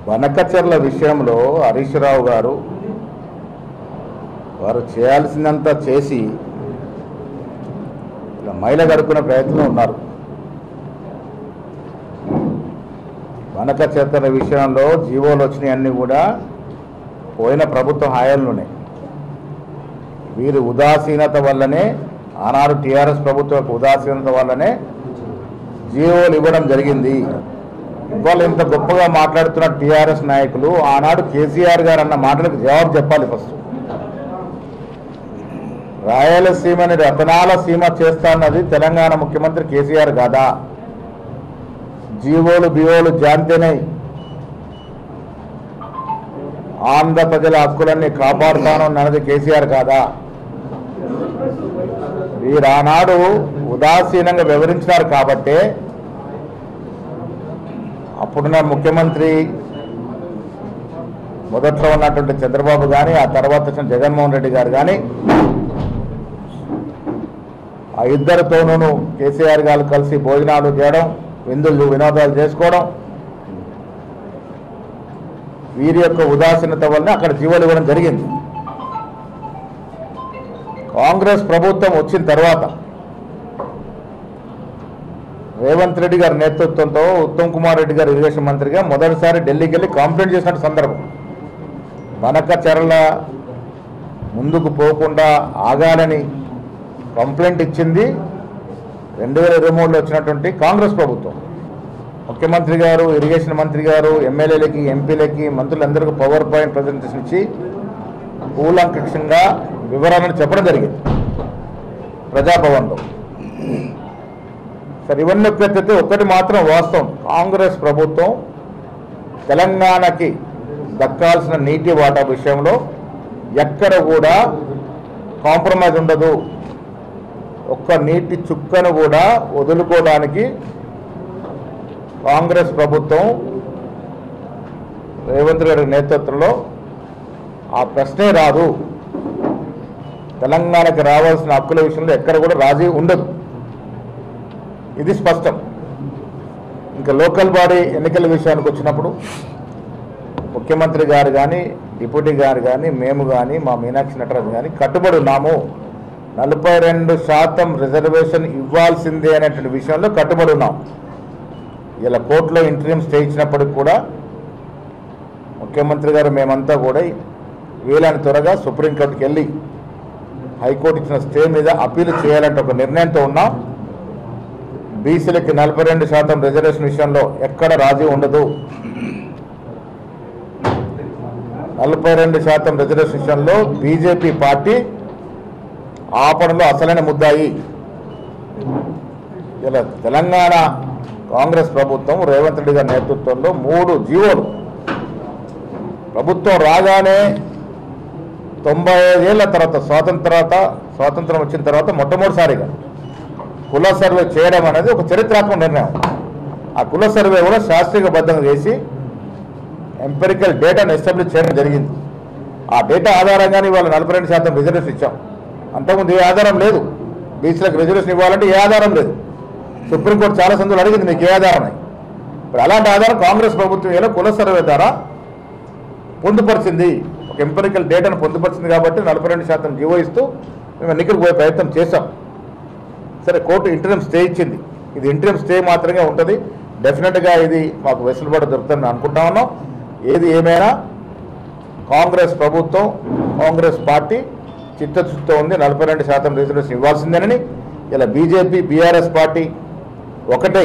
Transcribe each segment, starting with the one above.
వనకచర్ల విషయంలో హరీష్ రావు గారు వారు చేయాల్సినంత చేసి మైల గడుపుకునే ప్రయత్నంలో ఉన్నారు. వనకచర్ల విషయంలో జీవోలు వచ్చినాయన్నీ కూడా పోయిన ప్రభుత్వ హాయంలోనే వీరి ఉదాసీనత వల్లనే ఆనాడు టీఆర్ఎస్ ప్రభుత్వ ఉదాసీనత వల్లనే జీవోలు ఇవ్వడం జరిగింది. ఇవాళ ఇంత గొప్పగా మాట్లాడుతున్న టీఆర్ఎస్ నాయకులు ఆనాడు కేసీఆర్ గారు అన్న మాటలకు జవాబు చెప్పాలి. ఫస్ట్ రాయలసీమని రతనాల సీమ చేస్తాన్నది తెలంగాణ ముఖ్యమంత్రి కేసీఆర్ కాదా? జీవోలు బివోలు జాంతేనే ఆంధ్ర ప్రజల హక్కులన్నీ కాపాడుతానన్నది కేసీఆర్ కాదా? వీరు ఆనాడు ఉదాసీనంగా వివరించినారు కాబట్టే అప్పుడున్న ముఖ్యమంత్రి మొదట్లో ఉన్నటువంటి చంద్రబాబు కానీ ఆ తర్వాత వచ్చిన జగన్మోహన్ రెడ్డి గారు కానీ ఆ ఇద్దరితోనూ కేసీఆర్ గారు కలిసి భోజనాలు చేయడం, విందులు వినోదాలు చేసుకోవడం, వీరి యొక్క ఉదాసీనత వల్ల అక్కడ జీవోలు ఇవ్వడం జరిగింది. కాంగ్రెస్ ప్రభుత్వం వచ్చిన తర్వాత రేవంత్ రెడ్డి గారి నేతృత్వంతో ఉత్తమ్ కుమార్ రెడ్డి గారు ఇరిగేషన్ మంత్రిగా మొదటిసారి ఢిల్లీకి వెళ్ళి కంప్లైంట్ చేసిన సందర్భం. వనకచర్ల ముందుకు పోకుండా ఆగాలని కంప్లైంట్ ఇచ్చింది 2023లో వచ్చినటువంటి కాంగ్రెస్ ప్రభుత్వం. ముఖ్యమంత్రి గారు, ఇరిగేషన్ మంత్రి గారు, ఎమ్మెల్యేలకి, ఎంపీలకి, మంత్రులందరికీ పవర్ పాయింట్ ప్రజెంటేషన్ ఇచ్చి కూలంకషంగా వివరాలను చెప్పడం జరిగింది ప్రజాభవన్లో. సరే, ఇవన్నీ ఒక్కటైతే ఒక్కటి మాత్రం వాస్తవం, కాంగ్రెస్ ప్రభుత్వం తెలంగాణకి దక్కాల్సిన నీటి వాటా విషయంలో ఎక్కడ కూడా కాంప్రమైజ్ ఉండదు. ఒక్క నీటి చుక్కను కూడా వదులుకోవడానికి కాంగ్రెస్ ప్రభుత్వం రేవంత్ రెడ్డి నేతృత్వంలో ఆ ప్రశ్నే రాదు. తెలంగాణకి రావాల్సిన హక్కుల విషయంలో ఎక్కడ కూడా రాజీ ఉండదు. ఇది స్పష్టం. ఇంకా లోకల్ బాడీ ఎన్నికల విషయానికి వచ్చినప్పుడు ముఖ్యమంత్రి గారు కానీ, డిప్యూటీ గారు కానీ, మేము కానీ, మా మీనాక్షి నటరాజు కానీ కట్టుబడి ఉన్నాము. 42% రిజర్వేషన్ ఇవ్వాల్సిందే అనేటువంటి విషయంలో కట్టుబడి ఉన్నాం. ఇలా కోర్టులో ఇంటరీమ్ స్టే ఇచ్చినప్పటికి కూడా ముఖ్యమంత్రి గారు మేమంతా కూడా వీలైన త్వరగా సుప్రీంకోర్టుకి వెళ్ళి హైకోర్టు ఇచ్చిన స్టే మీద అప్పీల్ చేయాలంటే ఒక నిర్ణయంతో ఉన్నాం. బీసీలకి 42% రిజర్వేషన్ విషయంలో ఎక్కడ రాజీ ఉండదు. 42% రిజర్వేషన్ విషయంలో బీజేపీ పార్టీ ఆపణలో అసలైన ముద్దాయి. ఇలా తెలంగాణ కాంగ్రెస్ ప్రభుత్వం రేవంత్ రెడ్డి గారి నేతృత్వంలో 3 జీవోలు ప్రభుత్వం రాగానే 95 ఏళ్ల తర్వాత స్వాతంత్రం వచ్చిన తర్వాత మొట్టమొదటిసారిగా కుల సర్వే చేయడం అనేది ఒక చరిత్రాత్మక నిర్ణయం. ఆ కుల సర్వే కూడా శాస్త్రీయబద్ధంగా చేసి ఎంపెరికల్ డేటాను ఎస్టాబ్లిష్ చేయడం జరిగింది. ఆ డేటా ఆధారంగానే ఇవాళ 42% రిజర్వేషన్ ఇచ్చాం. అంతకుముందు ఏ ఆధారం లేదు. బీసీలకు రిజర్వేషన్ ఇవ్వాలంటే ఏ ఆధారం లేదు. సుప్రీంకోర్టు చాలా సందులు అడిగింది, మీకు ఏ ఆధారం అని. ఇప్పుడు అలాంటి ఆధారం కాంగ్రెస్ ప్రభుత్వం ఏదో కుల సర్వే ద్వారా పొందుపరిచింది. ఒక ఎంపెరికల్ డేటాను పొందుపరిచింది కాబట్టి 42% జీవో ఇస్తూ మేము ఎన్నికలకు పోయే ప్రయత్నం చేశాం. సరే, కోర్టు ఇంటరీమ్ స్టే ఇచ్చింది. ఇది ఇంటరీమ్ స్టే మాత్రమే ఉంటుంది. డెఫినెట్గా ఇది మాకు వెసులుబాటు దొరుకుతుందని అనుకుంటా ఉన్నాం. ఏది ఏమైనా కాంగ్రెస్ ప్రభుత్వం, కాంగ్రెస్ పార్టీ చిత్తశుద్ధితో ఉంది. 42% రిజర్వేషన్ ఇవ్వాల్సిందేనని ఇలా బీజేపీ, బీఆర్ఎస్ పార్టీ ఒకటే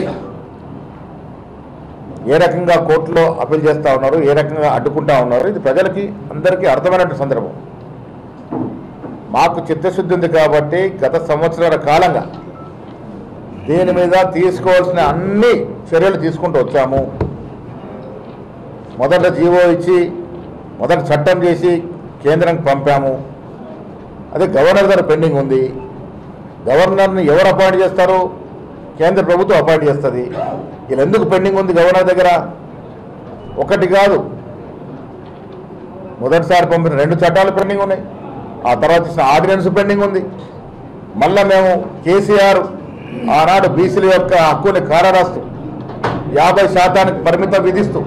ఏ రకంగా కోర్టులో అప్పీల్ చేస్తూ ఉన్నారు, ఏ రకంగా అడ్డుకుంటా ఉన్నారు, ఇది ప్రజలకి అందరికీ అర్థమైనటువంటి సందర్భం. మాకు చిత్తశుద్ధి ఉంది కాబట్టి గత సంవత్సరాల కాలంగా దీని మీద తీసుకోవాల్సిన అన్ని చర్యలు తీసుకుంటూ వచ్చాము. మొదట జీవో ఇచ్చి మొదట చట్టం చేసి కేంద్రానికి పంపాము. అదే గవర్నర్ గారు పెండింగ్ ఉంది. గవర్నర్ని ఎవరు అపాయింట్ చేస్తారు? కేంద్ర ప్రభుత్వం అపాయింట్ చేస్తుంది. ఇలా ఎందుకు పెండింగ్ ఉంది గవర్నర్ దగ్గర? ఒకటి కాదు, మొదటిసారి పంపిన 2 చట్టాలు పెండింగ్ ఉన్నాయి. ఆ తర్వాత ఇచ్చిన ఆర్డినెన్స్ పెండింగ్ ఉంది. మళ్ళీ మేము కేసీఆర్ ఆనాడు బీసీల యొక్క హక్కుని కారరాస్తూ 50% పరిమితం విధిస్తూ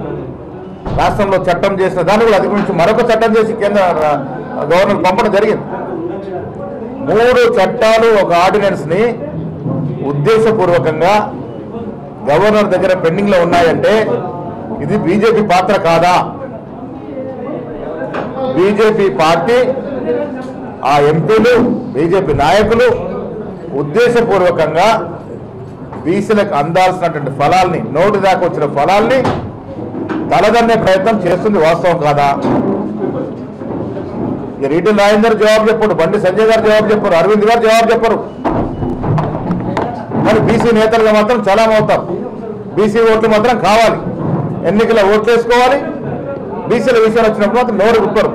రాష్ట్రంలో చట్టం చేసిన దాన్ని కూడా అధిగమించి మరొక చట్టం చేసి కేంద్ర గవర్నర్ పంపడం జరిగింది. 3 చట్టాలు ఒక ఆర్డినెన్స్ని ఉద్దేశపూర్వకంగా గవర్నర్ దగ్గర పెండింగ్లో ఉన్నాయంటే ఇది బీజేపీ పాత్ర కాదా? బీజేపీ పార్టీ, ఆ ఎంపీలు, బీజేపీ నాయకులు ఉద్దేశపూర్వకంగా బీసీలకు అందాల్సినటువంటి ఫలాల్ని, నోటి దాకా వచ్చిన ఫలాల్ని తలదన్నే ప్రయత్నం చేస్తుంది. వాస్తవం కాదా? ఈటెల రాజేందర్ జవాబు చెప్పాడు, బండి సంజయ్ గారు జవాబు చెప్పారు, అరవింద్ గారు జవాబు చెప్పరు. మరి బీసీ నేతలుగా మాత్రం చలామవుతారు. బీసీ ఓట్లు మాత్రం కావాలి, ఎన్నికల ఓట్లు వేసుకోవాలి. బీసీల విషయాలు వచ్చినప్పుడు మాత్రం నోరు విప్పరు.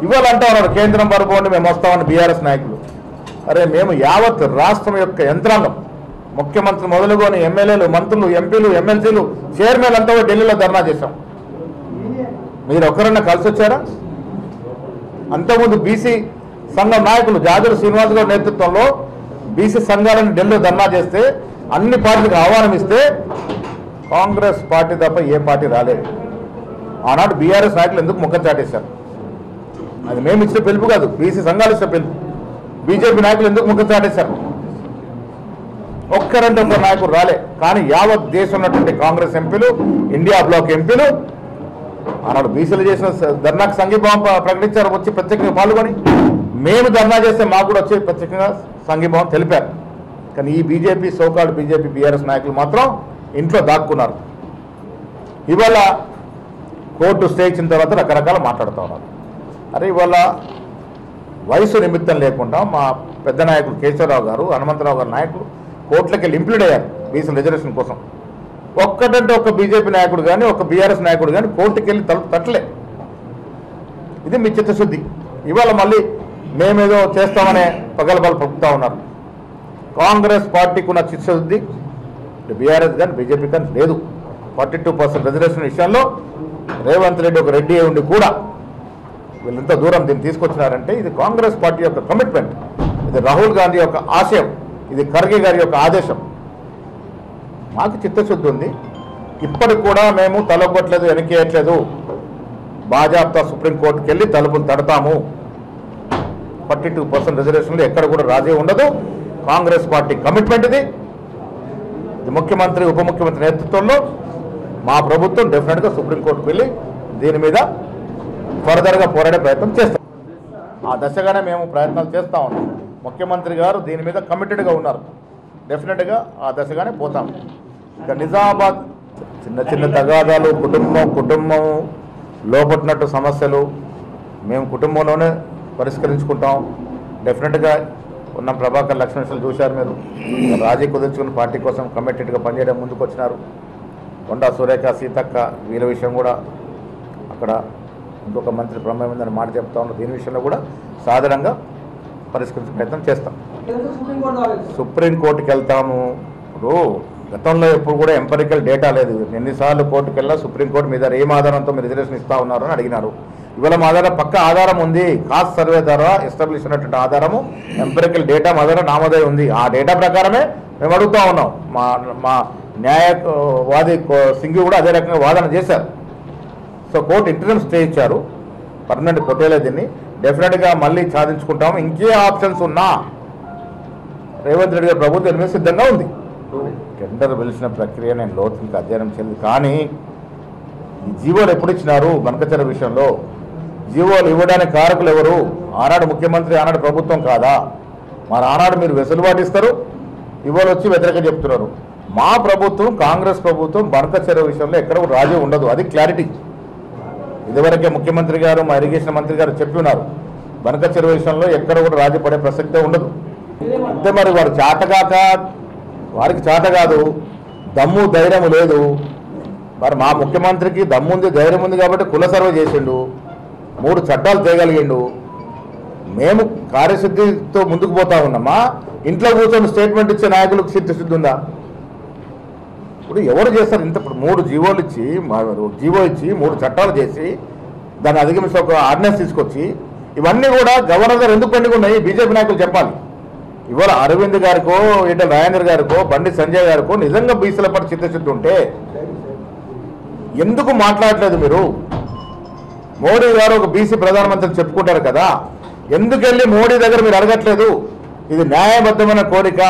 ఇవాళ అంటా ఉన్నారు కేంద్రం పరుపోండి మేము వస్తామని బీఆర్ఎస్ నాయకులు. అరే మేము యావత్ రాష్ట్రం యొక్క యంత్రాంగం, ముఖ్యమంత్రి మొదలుకొని ఎమ్మెల్యేలు, మంత్రులు, ఎంపీలు, ఎమ్మెల్సీలు, చైర్మన్ అంతా ఢిల్లీలో ధర్నా చేశాం. మీరు ఒక్కరన్నా కలిసి వచ్చారా? అంతకుముందు బీసీ సంఘం నాయకులు జాజుల శ్రీనివాస్ గారి నేతృత్వంలో బీసీ సంఘాలను ఢిల్లీలో ధర్నా చేస్తే అన్ని పార్టీలకు ఆహ్వానం ఇస్తే కాంగ్రెస్ పార్టీ తప్ప ఏ పార్టీ రాలేదు. ఆనాడు బీఆర్ఎస్ నాయకులు ఎందుకు ముఖం చాటేశారు? అది మేము ఇచ్చిన పిలుపు కాదు, బీసీ సంఘాలు ఇచ్చిన పిలుపు. బీజేపీ నాయకులు ఎందుకు ముఖం చాటేశారు? ఒక్కరంటే ఒక్క నాయకుడు రాలే. కానీ యావత్ దేశం ఉన్నటువంటి కాంగ్రెస్ ఎంపీలు, ఇండియా బ్లాక్ ఎంపీలు ఆనాడు బీసీలు చేసిన ధర్నాకు సంఘీభావం ప్రకటించారు, వచ్చి ప్రత్యేకంగా పాల్గొని. మేము ధర్నా చేస్తే మాకు కూడా వచ్చి ప్రత్యేకంగా సంఘీభావం తెలిపారు. కానీ ఈ బీజేపీ, సోకాల్డ్ బీజేపీ, బీఆర్ఎస్ నాయకులు మాత్రం ఇంట్లో దాక్కున్నారు. ఇవాళ కోర్టు స్టే ఇచ్చిన తర్వాత రకరకాల మాట్లాడుతూ ఉన్నారు. అరే ఇవాళ వయసు నిమిత్తం లేకుండా మా పెద్ద నాయకులు కేశవరావు గారు, హనుమంతరావు గారు నాయకులు కోర్టులకి వెళ్ళి ఇంప్లీడ్ అయ్యారు బీసీ రిజర్వేషన్ కోసం. ఒక్కటంటే ఒక బీజేపీ నాయకుడు కానీ, ఒక బీఆర్ఎస్ నాయకుడు కానీ కోర్టుకి వెళ్ళి తట్టలే. ఇది మీ చిత్తశుద్ధి. ఇవాళ మళ్ళీ మేమేదో చేస్తామనే పగలబలు పలుకుతూ ఉన్నారు. కాంగ్రెస్ పార్టీకి ఉన్న చిత్తశుద్ధి బీఆర్ఎస్ కానీ బీజేపీ కానీ లేదు. 42% రిజర్వేషన్ విషయంలో రేవంత్ రెడ్డి ఒక రెడ్డి ఉండి కూడా వీళ్ళంత దూరం దీన్ని తీసుకొచ్చినారంటే ఇది కాంగ్రెస్ పార్టీ యొక్క కమిట్మెంట్, ఇది రాహుల్ గాంధీ యొక్క ఆశయం, ఇది ఖర్గే గారి యొక్క ఆదేశం. మాకు చిత్తశుద్ధి ఉంది. ఇప్పటికి కూడా మేము తలగొట్టలేదు, వెనకేయట్లేదు. బాజాబ్తా సుప్రీంకోర్టుకి వెళ్ళి తలుపులు తడతాము. 42% రిజర్వేషన్లు ఎక్కడ కూడా రాజీ ఉండదు. కాంగ్రెస్ పార్టీ కమిట్మెంట్ ఇది. ముఖ్యమంత్రి, ఉప ముఖ్యమంత్రి నేతృత్వంలో మా ప్రభుత్వం డెఫినెట్గా సుప్రీంకోర్టుకు వెళ్ళి దీని మీద ఫర్దర్గా పోరాడే ప్రయత్నం చేస్తాం. ఆ దశగానే మేము ప్రయత్నాలు చేస్తూ ఉన్నాం. ముఖ్యమంత్రి గారు దీని మీద కమిటెడ్గా ఉన్నారు. డెఫినెట్గా ఆ దశగానే పోతాం. ఇక నిజామాబాద్ చిన్న చిన్న తగాదాలు, కుటుంబం లోపట్టినట్టు సమస్యలు మేము కుటుంబంలోనే పరిష్కరించుకుంటాం. డెఫినెట్గా ఉన్న ప్రభాకర్ లక్ష్మణ్ చూశారు మీరు, రాజీ కుదుర్చుకున్న పార్టీ కోసం కమిటెడ్గా పనిచేయడం ముందుకు వచ్చినారు. కొండా సురేఖ, సీతక్క వీళ్ళ విషయం కూడా అక్కడ ఇంకొక మంత్రి ప్రమేయం ఉందని మాట చెప్తా ఉన్నారు. దీని విషయంలో కూడా సాధారణంగా పరిష్కరించే ప్రయత్నం చేస్తాం. సుప్రీంకోర్టుకి వెళ్తాము. ఇప్పుడు గతంలో ఎప్పుడు కూడా ఎంపరికల్ డేటా లేదు. ఎన్నిసార్లు కోర్టుకు వెళ్ళా సుప్రీంకోర్టు మీద ఏం ఆధారంతో మీరు రిజర్వేషన్ ఇస్తా ఉన్నారు అని అడిగినారు. ఇవాళ మా దగ్గర పక్క ఆధారం ఉంది. కాస్ట్ సర్వే ద్వారా ఎస్టాబ్లిష్ అయినటువంటి ఆధారము, ఎంపరికల్ డేటా మా దగ్గర నామోదయం ఉంది. ఆ డేటా ప్రకారమే మేము అడుగుతూ ఉన్నాం. మా న్యాయవాది సింఘి కూడా అదే రకంగా వాదన చేశారు. సో కోర్టు ఇంటర్నల్ స్టే ఇచ్చారు, పర్మనెంట్ కొట్టేలేదు. దీన్ని డెఫినెట్గా మళ్ళీ సాధించుకుంటాము. ఇంకే ఆప్షన్స్ ఉన్నా రేవంత్ రెడ్డి గారి ప్రభుత్వం మీద సిద్ధంగా ఉంది. టెండర్ పిలిచిన ప్రక్రియ నేను లోతుగా అధ్యయనం చేయలేదు. కానీ ఈ జీవోలు ఎప్పుడు ఇచ్చినారు? బనకచర్ల విషయంలో జీవోలు ఇవ్వడానికి కారకులు ఎవరు? ఆనాడు ముఖ్యమంత్రి, ఆనాడు ప్రభుత్వం కాదా? మరి ఆనాడు మీరు వెసులుబాటు ఇస్తారు, ఇవాళ వచ్చి వ్యతిరేకం చెప్తున్నారు. మా ప్రభుత్వం, కాంగ్రెస్ ప్రభుత్వం బనకచర్ల విషయంలో ఎక్కడ రాజీ ఉండదు. అది క్లారిటీ. ఇదివరకే ముఖ్యమంత్రి గారు, మా ఇరిగేషన్ మంత్రి గారు చెప్పి ఉన్నారు, బనకచర్ల విషయంలో ఎక్కడ కూడా రాజీ పడే ప్రసక్తే ఉండదు. అంటే మరి వారు చాటగాక, వారికి చాట కాదు, దమ్ము ధైర్యం లేదు. మరి మా ముఖ్యమంత్రికి దమ్ముంది, ధైర్యం ఉంది కాబట్టి కుల సర్వే చేసిండు, 3 చట్టాలు తేగలిగిండు. మేము కార్యసిద్ధితో ముందుకు పోతా ఉన్నామా? ఇంట్లో కూర్చొని స్టేట్మెంట్ ఇచ్చే నాయకులకు సిద్ధశుద్ధి ఉందా? ఇప్పుడు ఎవరు చేస్తారు? ఇంత ఇప్పుడు 3 జీవోలు ఇచ్చి, జీవో ఇచ్చి 3 చట్టాలు చేసి దాన్ని అధిగమించి ఒక ఆర్డినెన్స్ తీసుకొచ్చి ఇవన్నీ కూడా గవర్నర్ గారు ఎందుకు పెండింగ్ ఉన్నాయి? బీజేపీ నాయకులు చెప్పాలి. ఇవాళ అరవింద్ గారికో, ఈటెల రాజేందర్ గారికో, బండి సంజయ్ గారికో నిజంగా బీసీల పట్ల చిత్తశుద్ధి ఉంటే ఎందుకు మాట్లాడలేదు మీరు? మోడీ గారు ఒక బీసీ ప్రధానమంత్రి చెప్పుకుంటారు కదా, ఎందుకు వెళ్ళి మోడీ దగ్గర మీరు అడగట్లేదు? ఇది న్యాయబద్ధమైన కోరిక.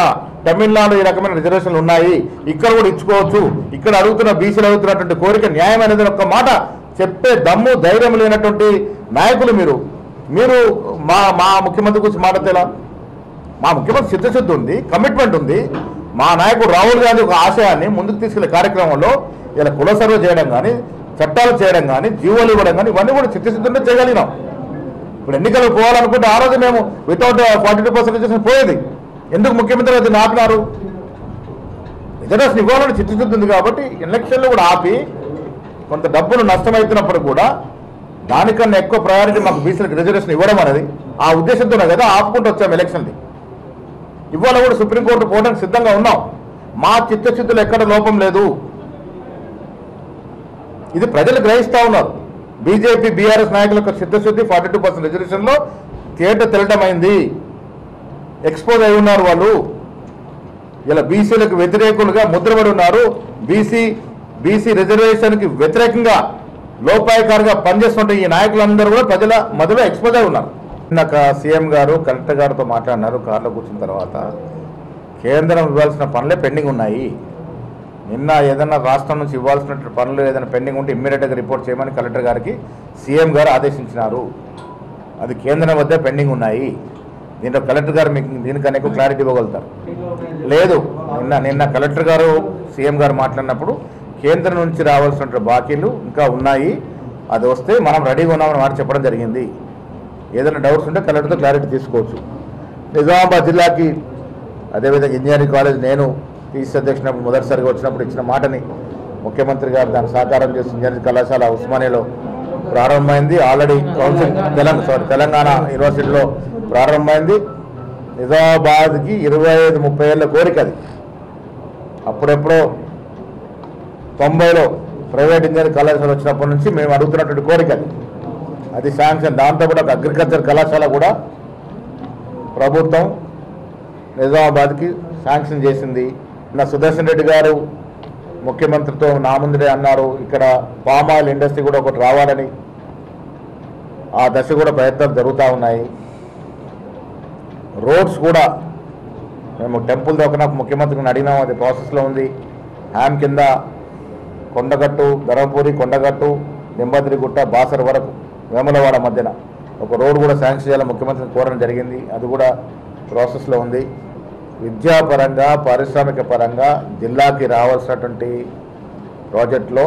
తమిళనాడు ఈ రకమైన రిజర్వేషన్లు ఉన్నాయి, ఇక్కడ కూడా ఇచ్చుకోవచ్చు, ఇక్కడ అడుగుతున్న బీసీలు అడుగుతున్నటువంటి కోరిక న్యాయమైనది ఒక్క మాట చెప్పే దమ్ము ధైర్యం లేనటువంటి నాయకులు మీరు. మీరు మా ముఖ్యమంత్రి గురించి మాట్లాడేలా? మా ముఖ్యమంత్రి చిత్తశుద్ధి ఉంది, కమిట్మెంట్ ఉంది. మా నాయకుడు రాహుల్ గాంధీ ఒక ఆశయాన్ని ముందుకు తీసుకెళ్లే కార్యక్రమంలో ఇలా కుల సర్వే చేయడం కానీ, చట్టాలు చేయడం కానీ, జీవోలు ఇవ్వడం కానీ, ఇవన్నీ కూడా చిత్తశుద్ధితో చేయగలిగినాం. ఇప్పుడు ఎన్నికలు పోవాలనుకుంటే ఆ రోజు మేము వితౌట్ 42% రిజర్వేషన్ పోయేది. ఎందుకు ముఖ్యమంత్రి అది ఆపినారు? రిజర్వేషన్ ఇవ్వాలని చిత్తశుద్ధి ఉంది కాబట్టి ఎలక్షన్లు కూడా ఆపి కొంత డబ్బులు నష్టమవుతున్నప్పుడు కూడా దానికన్నా ఎక్కువ ప్రయారిటీ మాకు బీసీలకు రిజర్వేషన్ ఇవ్వడం అనేది ఆ ఉద్దేశంతోనే కదా ఆపుకుంటూ వచ్చాము ఎలక్షన్ది. ఇవాళ కూడా సుప్రీంకోర్టు పోవడానికి సిద్ధంగా ఉన్నాం. మా చిత్తశుద్ధిలో ఎక్కడ లోపం లేదు. ఇది ప్రజలు గ్రహిస్తూ ఉన్నారు. బీజేపీ బీఆర్ఎస్ నాయకుల యొక్క చిత్తశుద్ధి 42% రిజర్వేషన్లో తెలటమైంది. ఎక్స్పోజ్ అయి ఉన్నారు వాళ్ళు. ఇలా బీసీలకు వ్యతిరేకులుగా ముద్రపడి ఉన్నారు. బీసీ రిజర్వేషన్కి వ్యతిరేకంగా లోపాయకారిగా పనిచేస్తుంటే ఈ నాయకులందరూ కూడా ప్రజల మధ్యలో ఎక్స్పోజ్ అయి ఉన్నారు. నాకు సీఎం గారు కలెక్టర్ గారితో మాట్లాడినారు కార్లో కూర్చున్న తర్వాత. కేంద్రం ఇవ్వాల్సిన పనులే పెండింగ్ ఉన్నాయి. నిన్న ఏదైనా రాష్ట్రం నుంచి ఇవ్వాల్సిన పనులు ఏదైనా పెండింగ్ ఉంటే ఇమ్మీడియట్గా రిపోర్ట్ చేయమని కలెక్టర్ గారికి సీఎం గారు ఆదేశించినారు. అది కేంద్రం వద్ద పెండింగ్ ఉన్నాయి. దీంట్లో కలెక్టర్ గారు మీకు దీనికన్నా ఎక్కువ క్లారిటీ ఇవ్వగలుగుతారు. లేదు, నిన్న కలెక్టర్ గారు సీఎం గారు మాట్లాడినప్పుడు కేంద్రం నుంచి రావాల్సిన బాకీలు ఇంకా ఉన్నాయి, అది వస్తే మనం రెడీగా ఉన్నామని మాట చెప్పడం జరిగింది. ఏదైనా డౌట్స్ ఉంటే కలెక్టర్తో క్లారిటీ తీసుకోవచ్చు. నిజామాబాద్ జిల్లాకి అదేవిధంగా ఇంజనీరింగ్ కాలేజ్ నేను టీసీ అధ్యక్షుడు మొదటిసారిగా వచ్చినప్పుడు ఇచ్చిన మాటని ముఖ్యమంత్రి గారు దాన్ని సాకారం చేసి ఇంజనీరింగ్ కళాశాల ఉస్మానియాలో ప్రారంభమైంది. ఆల్రెడీ తెలంగాణ యూనివర్సిటీలో ప్రారంభమైంది. నిజామాబాద్కి 25-30 ఏళ్ళ కోరిక అది. అప్పుడెప్పుడో 90లో ప్రైవేట్ ఇంజనీరింగ్ కళాశాల వచ్చినప్పటి నుంచి మేము అడుగుతున్నటువంటి కోరిక అది శాంక్షన్. దాంతో కూడా ఒక అగ్రికల్చర్ కళాశాల కూడా ప్రభుత్వం నిజామాబాద్కి శాంక్షన్ చేసింది. నా సుదర్శన్ రెడ్డి గారు ముఖ్యమంత్రితో నా ముందే అన్నారు ఇక్కడ పామ్ ఆయిల్ ఇండస్ట్రీ కూడా ఒకటి రావాలని. ఆ దశ కూడా ప్రయత్నాలు జరుగుతూ ఉన్నాయి. రోడ్స్ కూడా మేము టెంపుల్ దగ్గర ముఖ్యమంత్రిని అడిగినాం, అది ప్రాసెస్లో ఉంది. హ్యామ్ కింద కొండగట్టు, ధర్మపురి, కొండగట్టు, నింబద్రిగుట్ట, బాసర్ వరకు వేములవాడ మధ్యన ఒక రోడ్ కూడా శాంక్షన్ చేయాలని ముఖ్యమంత్రిని కోరడం జరిగింది. అది కూడా ప్రాసెస్లో ఉంది. విద్యాపరంగా, పారిశ్రామిక పరంగా జిల్లాకి రావాల్సినటువంటి ప్రాజెక్టులో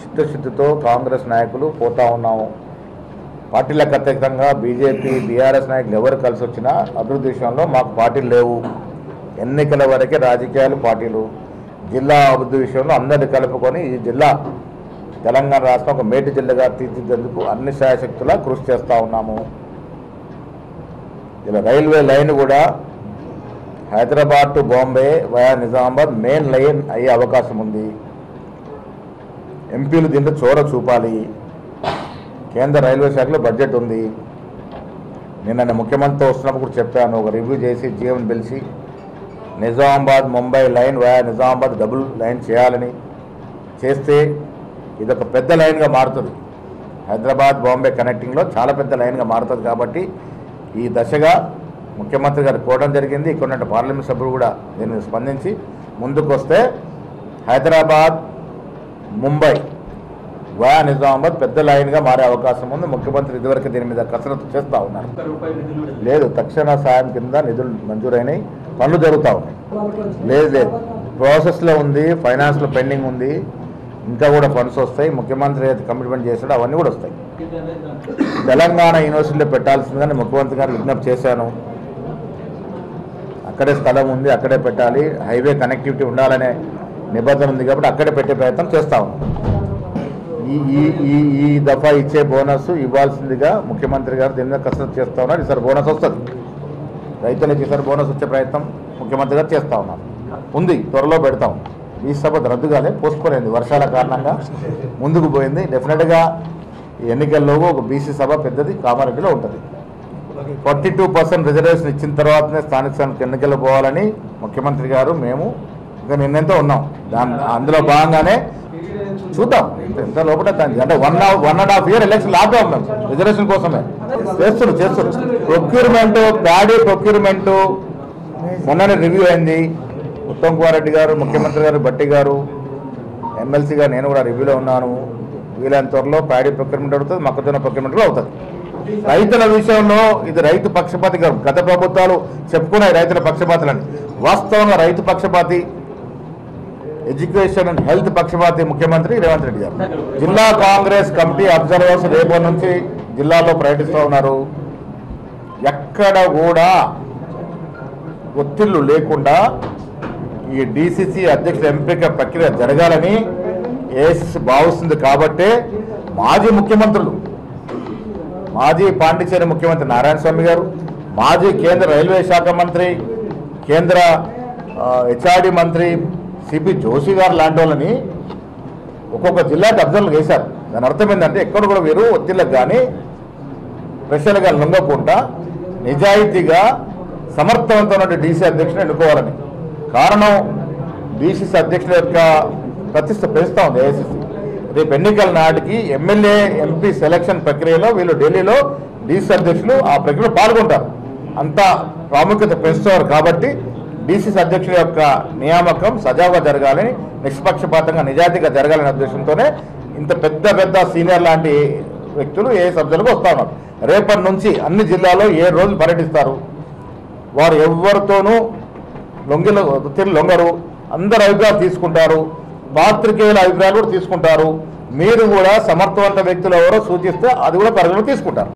చిత్తశుద్ధితో కాంగ్రెస్ నాయకులు పోతా ఉన్నాము. పార్టీలకు అతీతంగా బీజేపీ బీఆర్ఎస్ నాయకులు ఎవరు కలిసి వచ్చినా అభివృద్ధి విషయంలో మాకు పార్టీలు లేవు. ఎన్నికల వరకే రాజకీయాలు, పార్టీలు. జిల్లా అభివృద్ధి విషయంలో అందరినీ కలుపుకొని ఈ జిల్లా తెలంగాణ రాష్ట్రం ఒక మేటి జిల్లాగా తీర్చిదిద్దేందుకు అన్ని శాయశక్తులా కృషి చేస్తూ ఉన్నాము. ఇలా రైల్వే లైన్ కూడా Hyderabad to Bombay via Nizamabad main line అయ్యే అవకాశం ఉంది. ఎంపీలు దీంట్లో చోర చూపాలి. కేంద్ర రైల్వే శాఖలో బడ్జెట్ ఉంది. నిన్న ముఖ్యమంత్రితో వస్తున్నప్పుడు కూడా చెప్పాను, ఒక రివ్యూ చేసి జీవన్ పిలిచి Nizamabad Mumbai line via Nizamabad double line చేయాలని చేస్తే ఇదొక పెద్ద లైన్గా మారుతుంది. హైదరాబాద్ బాంబే కనెక్టింగ్లో చాలా పెద్ద లైన్గా మారుతుంది. కాబట్టి ఈ దశగా ముఖ్యమంత్రి గారు కోరడం జరిగింది. ఇక్కడ పార్లమెంట్ సభ్యులు కూడా దీన్ని స్పందించి ముందుకు వస్తే హైదరాబాద్ ముంబై వయా నిజామాబాద్ పెద్ద లైన్గా మారే అవకాశం ఉంది. ముఖ్యమంత్రి ఇదివరకు దీని మీద కసరత్తు చేస్తూ ఉన్నారు. లేదు, తక్షణ సాయం కింద నిధులు మంజూరైనాయి, పనులు జరుగుతూ ఉన్నాయి. లేదు, ప్రాసెస్లో ఉంది, ఫైనాన్స్లో పెండింగ్ ఉంది, ఇంకా కూడా ఫండ్స్ వస్తాయి. ముఖ్యమంత్రి ఏదైతే కమిట్మెంట్ చేశాడో అవన్నీ కూడా వస్తాయి. తెలంగాణ యూనివర్సిటీలో పెట్టాల్సిందని ముఖ్యమంత్రి గారు విజ్ఞప్తి చేశాను. అక్కడే స్థలం ఉంది, అక్కడే పెట్టాలి. హైవే కనెక్టివిటీ ఉండాలనే నిబంధన ఉంది కాబట్టి అక్కడే పెట్టే ప్రయత్నం చేస్తా ఉన్నాం. ఈ దఫా ఇచ్చే బోనస్ ఇవ్వాల్సిందిగా ముఖ్యమంత్రి గారు దీని మీద కసరత్తు చేస్తూ ఉన్నారు. ఈసారి బోనస్ వస్తుంది. రైతులకు ఈసారి బోనస్ వచ్చే ప్రయత్నం ముఖ్యమంత్రి గారు చేస్తూ ఉన్నారు. ఉంది, త్వరలో పెడతాం. ఈ సభ రద్దుగానే పోస్ట్పోయింది, వర్షాల కారణంగా ముందుకు పోయింది. డెఫినెట్గా ఎన్నికల్లో ఒక బీసీ సభ పెద్దది కామారెడ్డిలో ఉంటుంది. 42% రిజర్వేషన్ ఇచ్చిన తర్వాతనే స్థానిక సంస్థ ఎన్నికల్లో పోవాలని ముఖ్యమంత్రి గారు మేము ఇంకా నిర్ణయంతో ఉన్నాం. అందులో భాగంగానే చూద్దాం ఎంత లోపల అంటే 1.5 year ఎలక్షన్ లాగా ఉన్నాం రిజర్వేషన్ కోసమే చేస్తున్నారు. ప్రొక్యూర్మెంట్ ప్యాడీ ప్రొక్యూర్మెంట్ మొన్ననే రివ్యూ అయింది. ఉత్తమ్ కుమార్ రెడ్డి గారు, ముఖ్యమంత్రి గారు, భట్టి గారు, ఎమ్మెల్సీగా నేను కూడా రివ్యూలో ఉన్నాను. వీలైన త్వరలో ప్యాడీ ప్రొక్యూర్మెంట్ అవుతుంది, మొక్కజొన్న ప్రొక్యూర్మెంట్ కూడా అవుతుంది. రైతుల విషయంలో ఇది రైతు పక్షపాతి గారు. గత ప్రభుత్వాలు చెప్పుకున్నాయి రైతుల పక్షపాతులని. వాస్తవంగా రైతు పక్షపాతి, ఎడ్యుకేషన్ అండ్ హెల్త్ పక్షపాతి ముఖ్యమంత్రి రేవంత్ రెడ్డి గారు. జిల్లా కాంగ్రెస్ కమిటీ అబ్జర్వర్స్ రేపటి నుంచి జిల్లాలో పర్యటిస్తూ ఉన్నారు. ఎక్కడ కూడా ఒత్తిళ్లు లేకుండా ఈ డీసీసీ అధ్యక్షుల ఎంపిక ప్రక్రియ జరగాలని ఏఐసీసీ భావిస్తుంది. కాబట్టే మాజీ ముఖ్యమంత్రులు, మాజీ పాండిచేరి ముఖ్యమంత్రి నారాయణ స్వామి గారు, మాజీ కేంద్ర రైల్వే శాఖ మంత్రి, కేంద్ర హెచ్ఆర్డీ మంత్రి సిపి జోషి గారు లాంటి వాళ్ళని ఒక్కొక్క జిల్లాకి అబ్జర్వర్లు వేశారు. దాని అర్థం ఏంటంటే ఎక్కడ కూడా వీరు ఒత్తిళ్లకు కానీ ప్రెషర్లు కానీ లొంగకుండా నిజాయితీగా సమర్థవంతమైన డీసీ అధ్యక్షుని ఎన్నుకోవాలని. కారణం డీసీసీ అధ్యక్షుల యొక్క ప్రతిష్ట పెంచుతా ఉంది ఏఐసీసీ. రేపు ఎన్నికల నాటికి ఎమ్మెల్యే ఎంపీ సెలక్షన్ ప్రక్రియలో వీళ్ళు ఢిల్లీలో డీసీ అధ్యక్షులు ఆ ప్రక్రియలో పాల్గొంటారు. అంత ప్రాముఖ్యత పెంచుతారు. కాబట్టి డీసీసీ అధ్యక్షుల యొక్క నియామకం సజావుగా జరగాలని, నిష్పక్షపాతంగా నిజాయితీగా జరగాలనే ఉద్దేశంతోనే ఇంత పెద్ద సీనియర్ లాంటి వ్యక్తులు ఏ సభ్యులకు వస్తా ఉన్నారు. రేపటి నుంచి అన్ని జిల్లాలో 7 రోజులు పర్యటిస్తారు. వారు ఎవరితోనూ లొంగరు, అందరు అభిప్రాయాలు తీసుకుంటారు, పాత్రికేయుల అభిప్రాయాలు కూడా తీసుకుంటారు. మీరు కూడా సమర్థవంత వ్యక్తులు ఎవరో సూచిస్తే అది కూడా పరిగణలో తీసుకుంటారు.